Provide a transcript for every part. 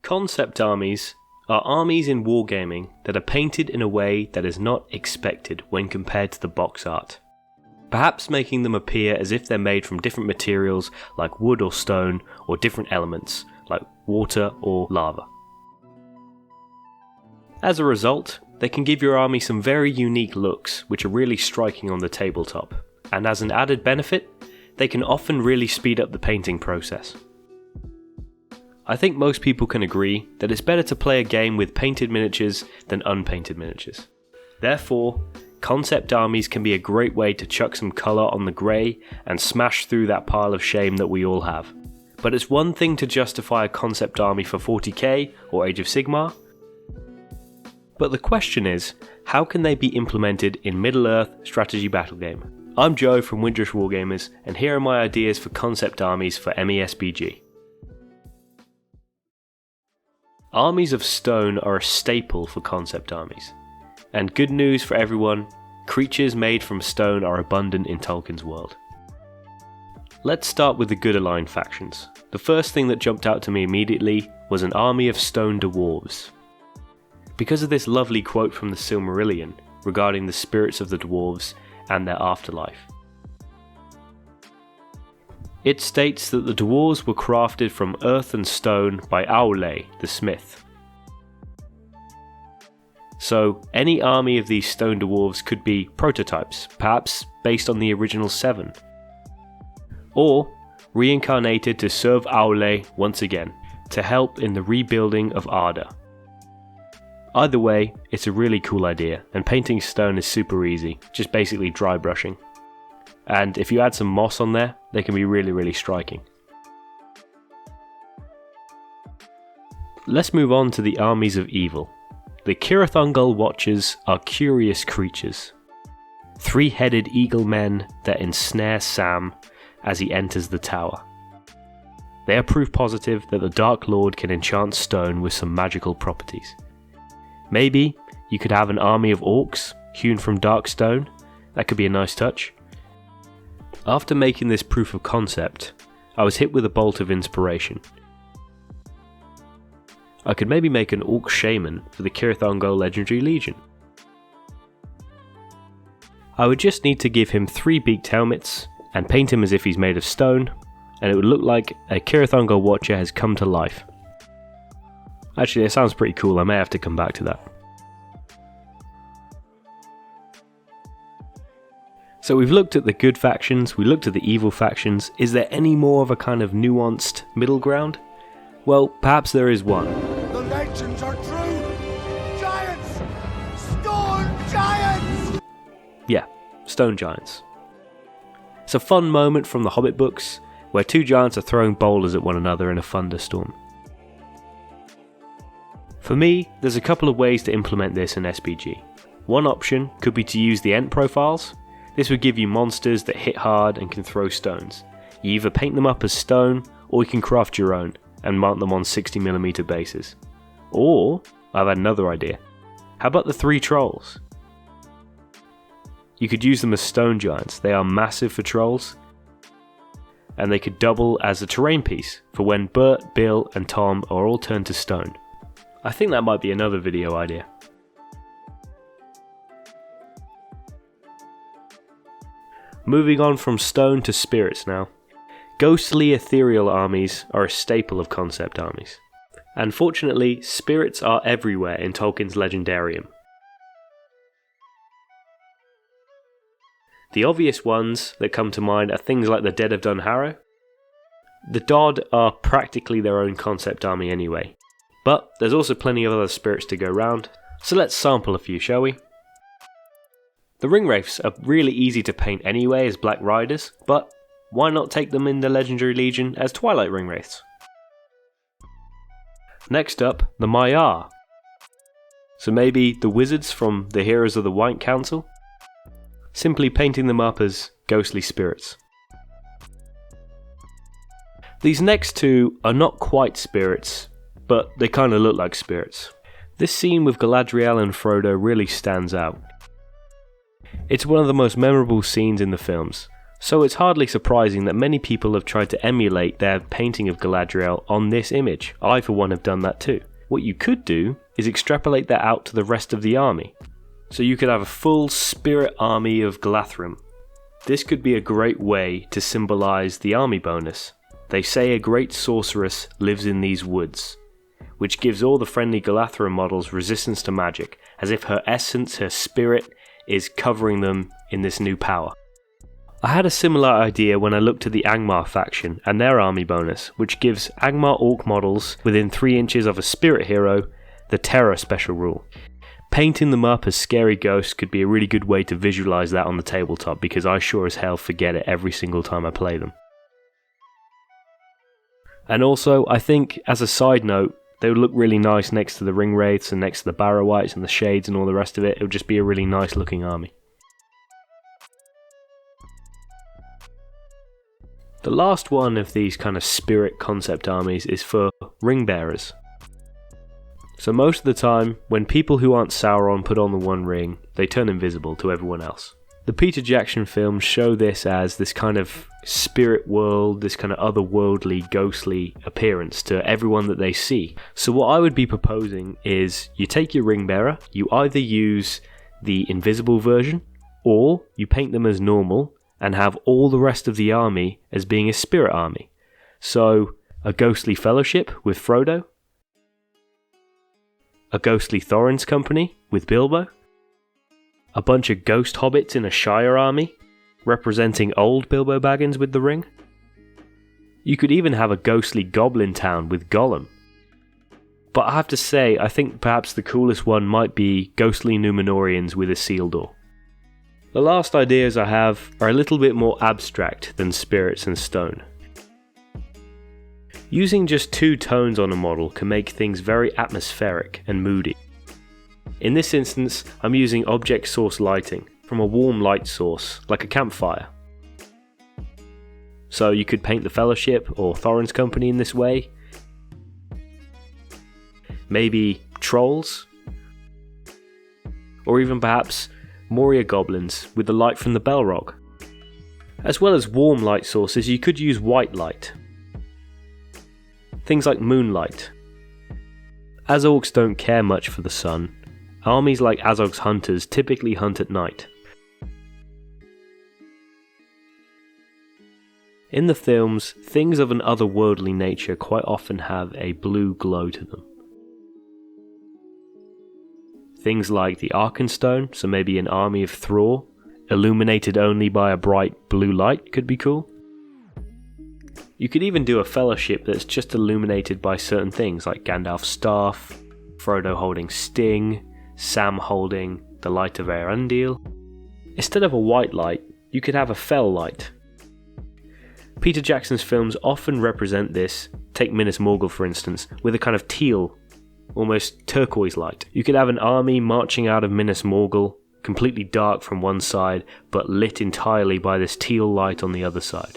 Concept armies are armies in wargaming that are painted in a way that is not expected when compared to the box art, perhaps making them appear as if they're made from different materials like wood or stone, or different elements like water or lava. As a result, they can give your army some very unique looks which are really striking on the tabletop, and as an added benefit, they can often really speed up the painting process. I think most people can agree that it's better to play a game with painted miniatures than unpainted miniatures. Therefore, concept armies can be a great way to chuck some colour on the grey and smash through that pile of shame that we all have. But it's one thing to justify a concept army for 40k or Age of Sigmar, but the question is, how can they be implemented in Middle-earth strategy battle game? I'm Joe from Windrush Wargamers, and here are my ideas for concept armies for MESBG. Armies of stone are a staple for concept armies. And good news for everyone, creatures made from stone are abundant in Tolkien's world. Let's start with the good aligned factions. The first thing that jumped out to me immediately was an army of stone dwarves. Because of this lovely quote from the Silmarillion regarding the spirits of the dwarves and their afterlife. It states that the dwarves were crafted from earth and stone by Aule, the smith. So any army of these stone dwarves could be prototypes, perhaps based on the original 7. Or reincarnated to serve Aule once again, to help in the rebuilding of Arda. Either way, it's a really cool idea, and painting stone is super easy, just basically dry brushing. And if you add some moss on there, they can be really striking. Let's move on to the armies of evil. The Cirith Ungol Watchers are curious creatures. 3-headed eagle men that ensnare Sam as he enters the tower. They are proof positive that the Dark Lord can enchant stone with some magical properties. Maybe you could have an army of orcs hewn from dark stone. That could be a nice touch. After making this proof of concept, I was hit with a bolt of inspiration. I could maybe make an orc shaman for the Cirith Ungol Legendary Legion. I would just need to give him 3 beaked helmets and paint him as if he's made of stone, and it would look like a Cirith Ungol Watcher has come to life. Actually, it sounds pretty cool, I may have to come back to that. So we've looked at the good factions, we looked at the evil factions. Is there any more of a kind of nuanced middle ground? Well, perhaps there is one. The legends are true! Giants! Stone giants! Yeah, stone giants. It's a fun moment from the Hobbit books, where 2 giants are throwing boulders at one another in a thunderstorm. For me, there's a couple of ways to implement this in SBG. One option could be to use the Ent profiles. This would give you monsters that hit hard and can throw stones. You either paint them up as stone, or you can craft your own and mount them on 60mm bases. Or, I've had another idea. How about the 3 trolls? You could use them as stone giants. They are massive for trolls, and they could double as a terrain piece for when Bert, Bill and Tom are all turned to stone. I think that might be another video idea. Moving on from stone to spirits now. Ghostly ethereal armies are a staple of concept armies. And fortunately, spirits are everywhere in Tolkien's Legendarium. The obvious ones that come to mind are things like the Dead of Dunharrow. The Dod are practically their own concept army anyway, but there's also plenty of other spirits to go round, so let's sample a few, shall we? The Ringwraiths are really easy to paint anyway as Black Riders, but why not take them in the Legendary Legion as Twilight Ringwraiths? Next up, the Maiar. So maybe the wizards from the Heroes of the White Council? Simply painting them up as ghostly spirits. These next 2 are not quite spirits, but they kind of look like spirits. This scene with Galadriel and Frodo really stands out. It's one of the most memorable scenes in the films. So it's hardly surprising that many people have tried to emulate their painting of Galadriel on this image. I for one have done that too. What you could do is extrapolate that out to the rest of the army. So you could have a full spirit army of Galathrim. This could be a great way to symbolise the army bonus. They say a great sorceress lives in these woods, which gives all the friendly Galathrim models resistance to magic, as if her essence, her spirit, is covering them in this new power. I had a similar idea when I looked at the Angmar faction and their army bonus, which gives Angmar Orc models within 3 inches of a spirit hero the Terror special rule. Painting them up as scary ghosts could be a really good way to visualise that on the tabletop, because I sure as hell forget it every single time I play them. And also, I think, as a side note, they would look really nice next to the Ring Wraiths and next to the Barrow-wights and the Shades and all the rest of it. It would just be a really nice looking army. The last one of these kind of spirit concept armies is for Ring Bearers. So most of the time, when people who aren't Sauron put on the One Ring, they turn invisible to everyone else. The Peter Jackson films show this as this kind of spirit world, this kind of otherworldly, ghostly appearance to everyone that they see. So what I would be proposing is you take your Ring Bearer, you either use the invisible version, or you paint them as normal and have all the rest of the army as being a spirit army. So a ghostly fellowship with Frodo, a ghostly Thorin's company with Bilbo, a bunch of ghost hobbits in a Shire army, representing old Bilbo Baggins with the ring. You could even have a ghostly goblin town with Gollum. But I have to say, I think perhaps the coolest one might be ghostly Númenóreans with Isildur. The last ideas I have are a little bit more abstract than spirits and stone. Using just 2 tones on a model can make things very atmospheric and moody. In this instance, I'm using object source lighting from a warm light source, like a campfire. So you could paint the Fellowship or Thorin's company in this way. Maybe trolls. Or even perhaps Moria goblins with the light from the Balrog. As well as warm light sources, you could use white light. Things like moonlight. As orcs don't care much for the sun, armies like Azog's hunters typically hunt at night. In the films, things of an otherworldly nature quite often have a blue glow to them. Things like the Arkenstone, so maybe an army of Thror, illuminated only by a bright blue light, could be cool. You could even do a fellowship that's just illuminated by certain things like Gandalf's staff, Frodo holding Sting, Sam holding the light of Eärendil. Instead of a white light, you could have a fell light. Peter Jackson's films often represent this, take Minas Morgul for instance, with a kind of teal, almost turquoise light. You could have an army marching out of Minas Morgul, completely dark from one side, but lit entirely by this teal light on the other side.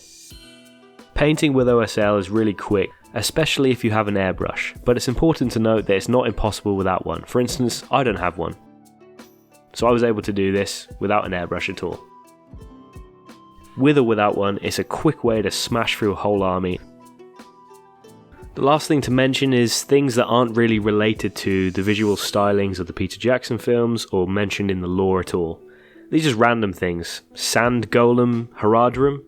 Painting with OSL is really quick, especially if you have an airbrush, but it's important to note that it's not impossible without one. For instance, I don't have one, so I was able to do this without an airbrush at all. With or without one, it's a quick way to smash through a whole army. The last thing to mention is things that aren't really related to the visual stylings of the Peter Jackson films or mentioned in the lore at all. These are just random things. Sand Golem Haradrim?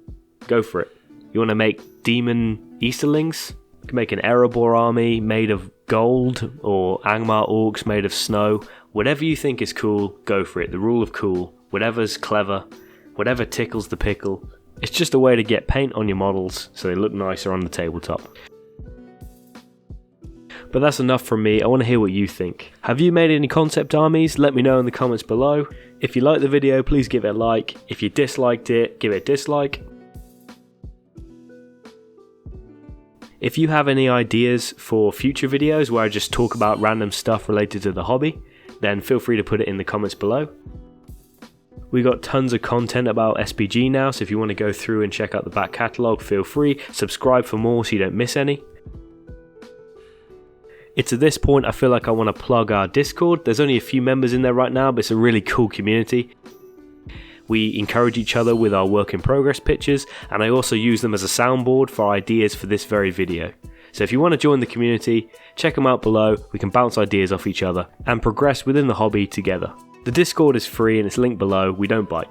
Go for it. You want to make demon Easterlings? You can make an Erebor army made of gold, or Angmar orcs made of snow. Whatever you think is cool, go for it. The rule of cool. Whatever's clever. Whatever tickles the pickle. It's just a way to get paint on your models so they look nicer on the tabletop. But that's enough from me. I want to hear what you think. Have you made any concept armies? Let me know in the comments below. If you liked the video, please give it a like. If you disliked it, give it a dislike. If you have any ideas for future videos where I just talk about random stuff related to the hobby, then feel free to put it in the comments below. We got tons of content about SBG now, so if you want to go through and check out the back catalogue, feel free. Subscribe for more so you don't miss any. It's at this point I feel like I want to plug our Discord. There's only a few members in there right now, but it's a really cool community. We encourage each other with our work in progress pictures, and I also use them as a soundboard for ideas for this very video. So if you want to join the community, check them out below. We can bounce ideas off each other and progress within the hobby together. The Discord is free and it's linked below. We don't bite.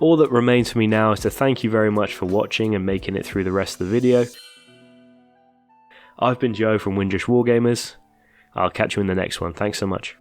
All that remains for me now is to thank you very much for watching and making it through the rest of the video. I've been Joe from Windrush Wargamers. I'll catch you in the next one. Thanks so much.